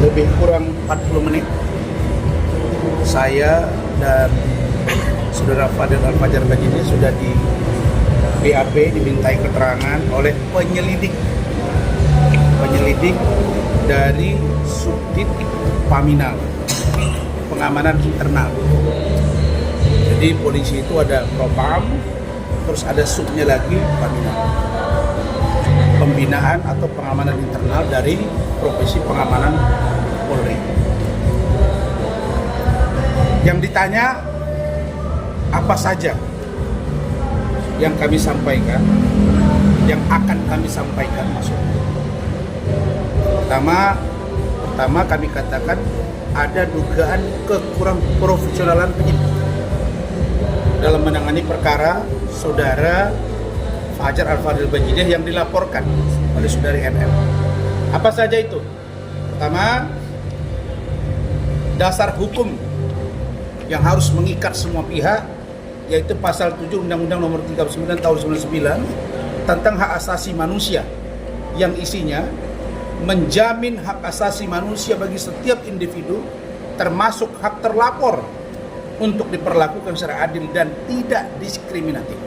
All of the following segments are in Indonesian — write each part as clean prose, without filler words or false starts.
lebih kurang 40 menit saya dan saudara Fadel Al-Fajar Bajide sudah di BAP, dimintai keterangan oleh penyelidik dari Subdit Paminal, pengamanan internal. Jadi polisi itu ada Propam, terus ada subnya lagi Paminal, pembinaan atau pengamanan internal dari profesi pengamanan Polri. Yang ditanya apa saja yang kami sampaikan, yang akan kami sampaikan maksudnya. Pertama kami katakan ada dugaan kekurang profesionalan penyidik dalam menangani perkara saudara Fajar Al-Fadil Bajide yang dilaporkan oleh saudari NM. Apa saja itu? Pertama, dasar hukum yang harus mengikat semua pihak, yaitu pasal 7 Undang-Undang Nomor 39 Tahun 99 tentang hak asasi manusia, yang isinya menjamin hak asasi manusia bagi setiap individu, termasuk hak terlapor, untuk diperlakukan secara adil dan tidak diskriminatif.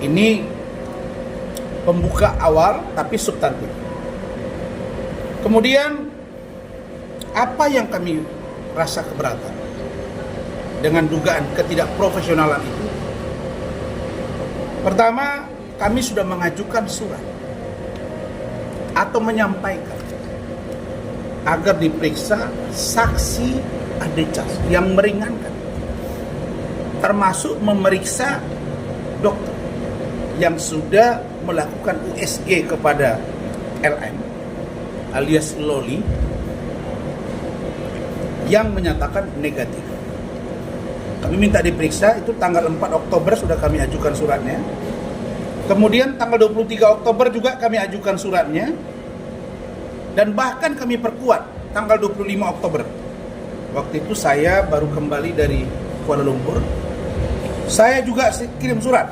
Ini pembuka awal tapi substantif. Kemudian apa yang kami rasa keberatan dengan dugaan ketidakprofesionalan itu? Pertama, kami sudah mengajukan surat atau menyampaikan agar diperiksa saksi adecas yang meringankan, termasuk memeriksa dokter yang sudah melakukan USG kepada LM alias Loli yang menyatakan negatif. Kami minta diperiksa, itu tanggal 4 Oktober sudah kami ajukan suratnya. Kemudian tanggal 23 Oktober juga kami ajukan suratnya. Dan bahkan kami perkuat tanggal 25 Oktober. Waktu itu saya baru kembali dari Kuala Lumpur. Saya juga kirim surat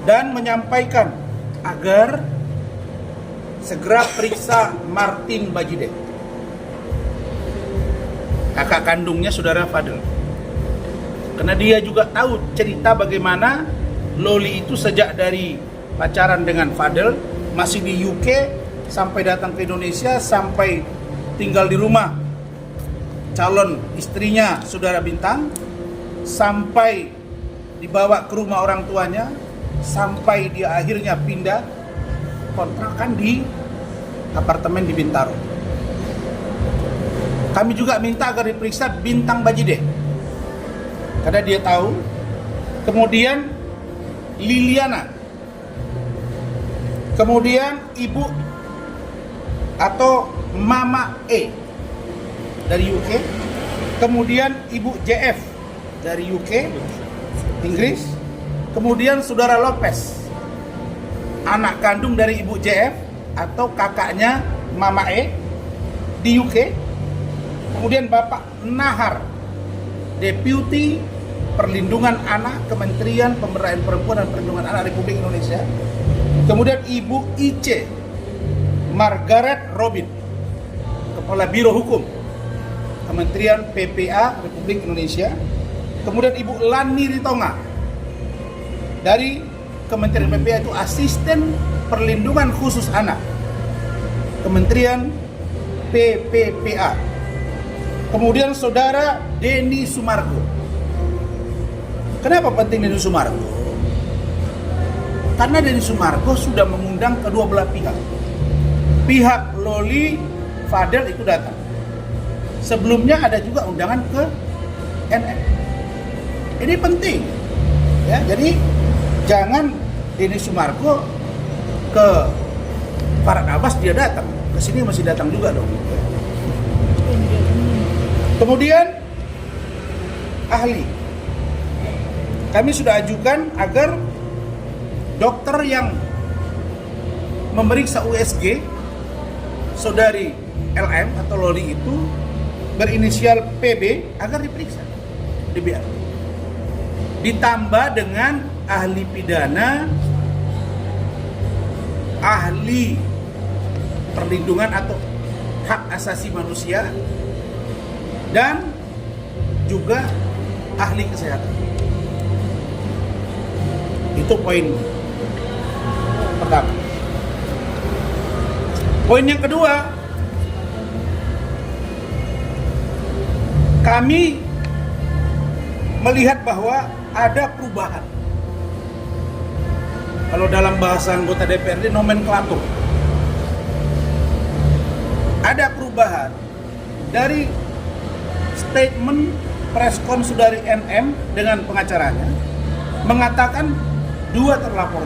dan menyampaikan agar segera periksa Martin Bajide, kakak kandungnya saudara Fadel. Karena dia juga tahu cerita bagaimana Loli itu sejak dari pacaran dengan Fadel, masih di UK, sampai datang ke Indonesia, sampai tinggal di rumah calon istrinya saudara Bintang, sampai dibawa ke rumah orang tuanya, sampai dia akhirnya pindah kontrakan di apartemen di Bintaro. Kami juga minta agar diperiksa Bintang Bajide, karena dia tahu. Kemudian Liliana, kemudian ibu atau Mama E dari UK, kemudian ibu JF dari UK, Inggris, kemudian saudara Lopez, anak kandung dari ibu JF atau kakaknya Mama E di UK, kemudian Bapak Nahar, Deputi Perlindungan Anak, Kementerian Pemberdayaan Perempuan dan Perlindungan Anak Republik Indonesia. Kemudian Ibu IC Margaret Robin, Kepala Biro Hukum Kementerian PPA Republik Indonesia. Kemudian Ibu Lani Ritonga dari Kementerian PPA, itu Asisten Perlindungan Khusus Anak Kementerian PPPA. Kemudian saudara Denny Sumargo. Kenapa penting Denny Sumargo? Karena Denny Sumargo sudah mengundang kedua belah pihak. Pihak Loli, Fadel itu datang. Sebelumnya ada juga undangan ke NM. Ini penting, ya. Jadi jangan Denny Sumargo ke Farhad Abbas dia datang, ke sini masih datang juga dong. Kemudian ahli, kami sudah ajukan agar dokter yang memeriksa USG saudari LM atau Loli itu berinisial PB agar diperiksa di BAP. Ditambah dengan ahli pidana, ahli perlindungan atau hak asasi manusia dan juga ahli kesehatan. Itu poin pertama. Poin yang kedua, kami melihat bahwa ada perubahan. Kalau dalam bahasa anggota DPRD nomenklatur. Ada perubahan dari statement preskon saudari NM dengan pengacaranya mengatakan 2 terlapor,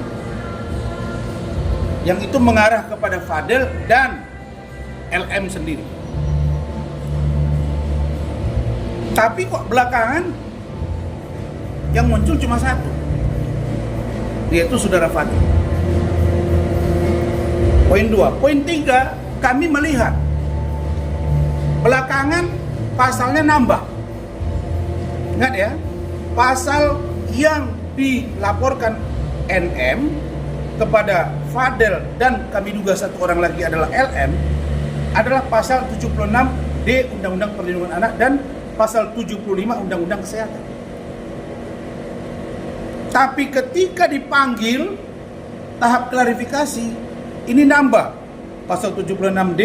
yang itu mengarah kepada Fadel dan LM sendiri. Tapi kok belakangan yang muncul cuma 1, yaitu saudara Fadel. Poin 2. Poin 3, kami melihat belakangan pasalnya nambah. Ingat ya, pasal yang dilaporkan NM kepada Fadel dan kami duga 1 orang lagi adalah LM adalah pasal 76D Undang-Undang Perlindungan Anak dan pasal 75 Undang-Undang Kesehatan. Tapi ketika dipanggil tahap klarifikasi, ini nambah pasal 76D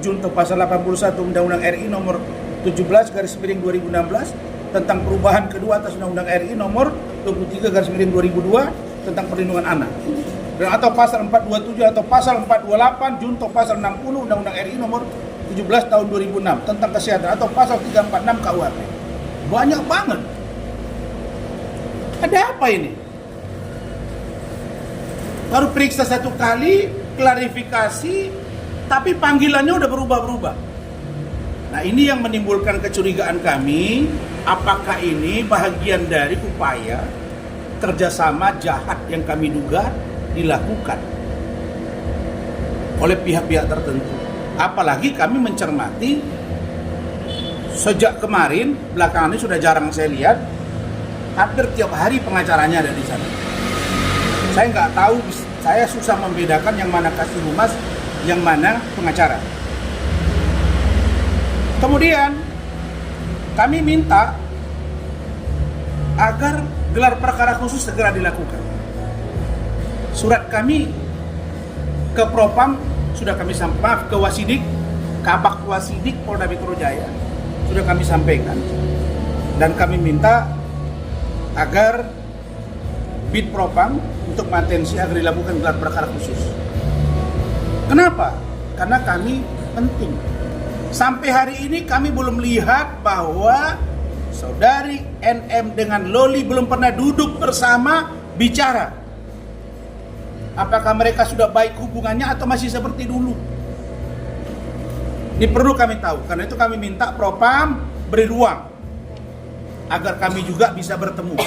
junto pasal 81 Undang-Undang RI nomor 17/2016 tentang perubahan kedua atas Undang-Undang RI nomor 23/2002 tentang perlindungan anak, dan atau pasal 427 atau pasal 428 junto pasal 60 Undang-Undang RI nomor 17 tahun 2006 tentang kesehatan atau pasal 346 KUHP. Banyak banget. Ada apa ini? Baru periksa 1 kali, klarifikasi, tapi panggilannya udah berubah-berubah. Nah, ini yang menimbulkan kecurigaan kami, apakah ini bahagian dari upaya kerjasama jahat yang kami duga dilakukan oleh pihak-pihak tertentu. Apalagi kami mencermati sejak kemarin, belakangan ini sudah jarang saya lihat, hampir tiap hari pengacaranya ada di sana. Saya nggak tahu, saya susah membedakan yang mana kasih humas, yang mana pengacara. Kemudian kami minta agar gelar perkara khusus segera dilakukan. Surat kami ke Propam sudah kami sampaikan, ke Wasidik, Kabak Wasidik Polda Metro Jaya sudah kami sampaikan, dan kami minta agar Bid Propam untuk mantensi agar dilakukan gelar perkara khusus. Kenapa? Karena kami penting. Sampai hari ini kami belum lihat bahwa saudari NM dengan Loli belum pernah duduk bersama bicara. Apakah mereka sudah baik hubungannya atau masih seperti dulu? Ini perlu kami tahu. Karena itu kami minta Propam beri ruang agar kami juga bisa bertemu.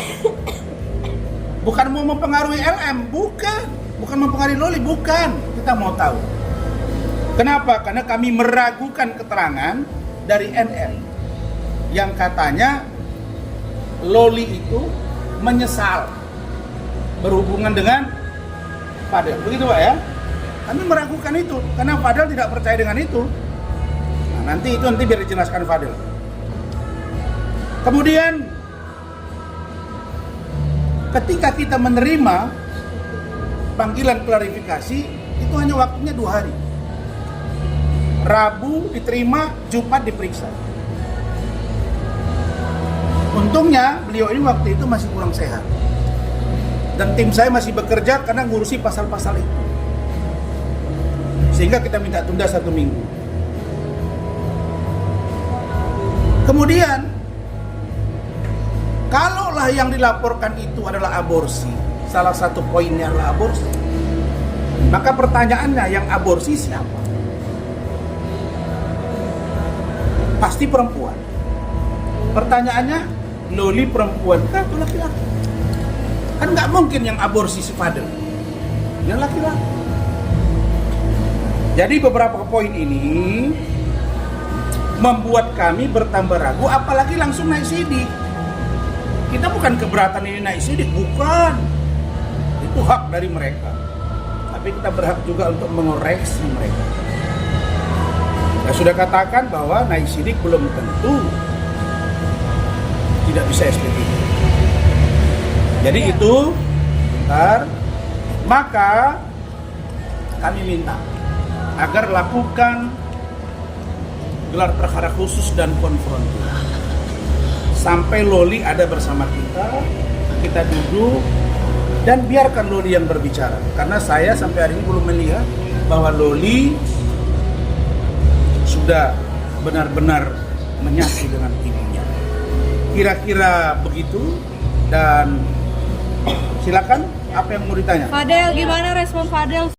Bukan mau mempengaruhi LM, bukan mempengaruhi Loli, bukan. Kita mau tahu. Kenapa? Karena kami meragukan keterangan dari NM yang katanya Loli itu menyesal berhubungan dengan Fadel. Begitu Pak ya? Kami meragukan itu karena Fadel tidak percaya dengan itu. Nah, nanti biar dijelaskan Fadel. Kemudian ketika kita menerima panggilan klarifikasi, itu hanya waktunya 2 hari. Rabu diterima, Jumat diperiksa. Untungnya beliau ini waktu itu masih kurang sehat. Dan tim saya masih bekerja karena ngurusi pasal-pasal itu. Sehingga kita minta tunda 1 minggu. Kemudian, kalaulah yang dilaporkan itu adalah aborsi, salah satu poinnya adalah aborsi, maka pertanyaannya, yang aborsi siapa? Pasti perempuan. Pertanyaannya, Loli perempuan kah atau laki-laki? Kan nggak mungkin yang aborsi si Fadel, yang laki-laki. Jadi beberapa poin ini membuat kami bertambah ragu, apalagi langsung naik sidik. Kita bukan keberatan ini naik sidik, bukan. Itu hak dari mereka. Tapi kita berhak juga untuk mengoreksi mereka. Ya, Saya sudah katakan bahwa naik sidik belum tentu tidak bisa SPP. Jadi itu, bentar, maka kami minta agar lakukan gelar perkara khusus dan konfrontir. Sampai Loli ada bersama kita duduk, dan biarkan Loli yang berbicara. Karena saya sampai hari ini belum melihat bahwa Loli sudah benar-benar menyatu dengan ibunya. Kira-kira begitu, dan silakan apa yang mau ditanya. Fadel, gimana respon Fadel?